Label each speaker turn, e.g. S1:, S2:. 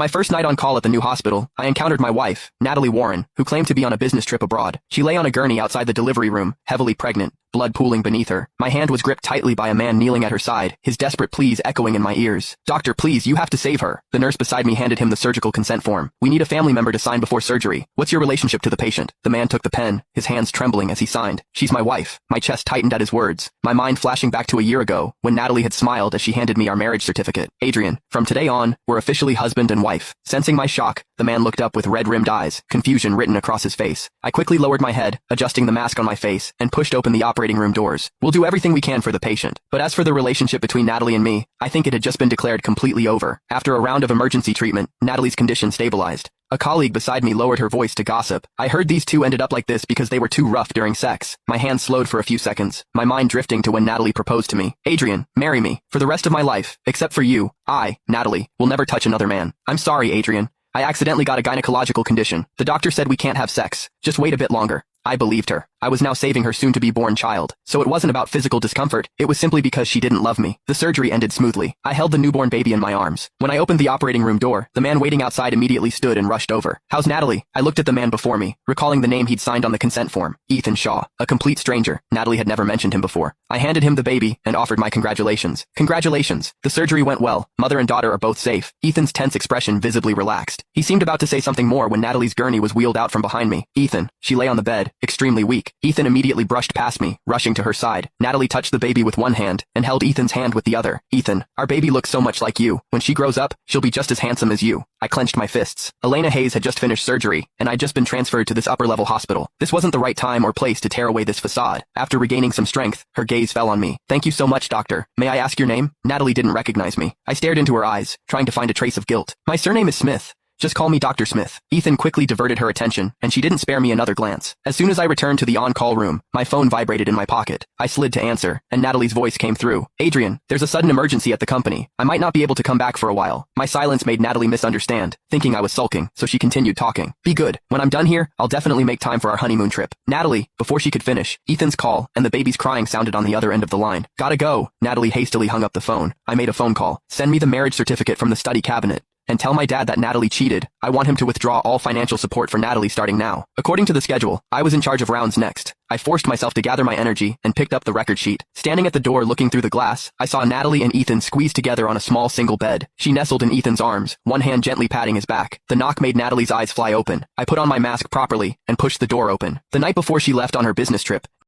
S1: My first night on call at the new hospital, I encountered my wife, Natalie Warren, who claimed to be on a business trip abroad. She lay on a gurney outside the delivery room, heavily pregnant, blood pooling beneath her. My hand was gripped tightly by a man kneeling at her side, his desperate pleas echoing in my ears. "Doctor, please, you have to save her." The nurse beside me handed him the surgical consent form. "We need a family member to sign before surgery. What's your relationship to the patient?" The man took the pen, his hands trembling as he signed. "She's my wife." My chest tightened at his words, my mind flashing back to a year ago, when Natalie had smiled as she handed me our marriage certificate. "Adrian, from today on, we're officially husband and wife." Sensing my shock, the man looked up with red-rimmed eyes, confusion written across his face. I quickly lowered my head, adjusting the mask on my face, and pushed open the operating room doors. "We'll do everything we can for the patient." But as for the relationship between Natalie and me, I think it had just been declared completely over. After a round of emergency treatment, Natalie's condition stabilized. A colleague beside me lowered her voice to gossip. "I heard these two ended up like this because they were too rough during sex." My hand slowed for a few seconds, my mind drifting to when Natalie proposed to me. "Adrian, marry me. For the rest of my life, except for you, I, Natalie, will never touch another man." "I'm sorry, Adrian. I accidentally got a gynecological condition. The doctor said we can't have sex. Just wait a bit longer." I believed her. I was now saving her soon-to-be-born child. So it wasn't about physical discomfort, it was simply because she didn't love me. The surgery ended smoothly. I held the newborn baby in my arms. When I opened the operating room door, the man waiting outside immediately stood and rushed over. "How's Natalie?" I looked at the man before me, recalling the name he'd signed on the consent form. Ethan Shaw. A complete stranger. Natalie had never mentioned him before. I handed him the baby and offered my congratulations. "Congratulations. The surgery went well. Mother and daughter are both safe." Ethan's tense expression visibly relaxed. He seemed about to say something more when Natalie's gurney was wheeled out from behind me. "Ethan." She lay on the bed, extremely weak. Ethan immediately brushed past me, rushing to her side. Natalie touched the baby with one hand and held Ethan's hand with the other. "Ethan, our baby looks so much like you. When she grows up, she'll be just as handsome as you." I clenched my fists. Elena Hayes had just finished surgery, and I'd just been transferred to this upper-level hospital. This wasn't the right time or place to tear away this facade. After regaining some strength, her gaze fell on me. "Thank you so much, doctor. May I ask your name?" Natalie didn't recognize me. I stared into her eyes, trying to find a trace of guilt. "My surname is Smith. Just call me Dr. Smith." Ethan quickly diverted her attention, and she didn't spare me another glance. As soon as I returned to the on-call room, my phone vibrated in my pocket. I slid to answer, and Natalie's voice came through. "Adrian, there's a sudden emergency at the company. I might not be able to come back for a while." My silence made Natalie misunderstand, thinking I was sulking, so she continued talking. "Be good. When I'm done here, I'll definitely make time for our honeymoon trip." Natalie, before she could finish, Ethan's call and the baby's crying sounded on the other end of the line. "Gotta go." Natalie hastily hung up the phone. I made a phone call. "Send me the marriage certificate from the study cabinet. And tell my dad that Natalie cheated. I want him to withdraw all financial support for Natalie starting now." According to the schedule, I was in charge of rounds next. I forced myself to gather my energy and picked up the record sheet. Standing at the door looking through the glass, I saw Natalie and Ethan squeezed together on a small single bed. She nestled in Ethan's arms, one hand gently patting his back. The knock made Natalie's eyes fly open. I put on my mask properly and pushed the door open. The night before she left on her business trip,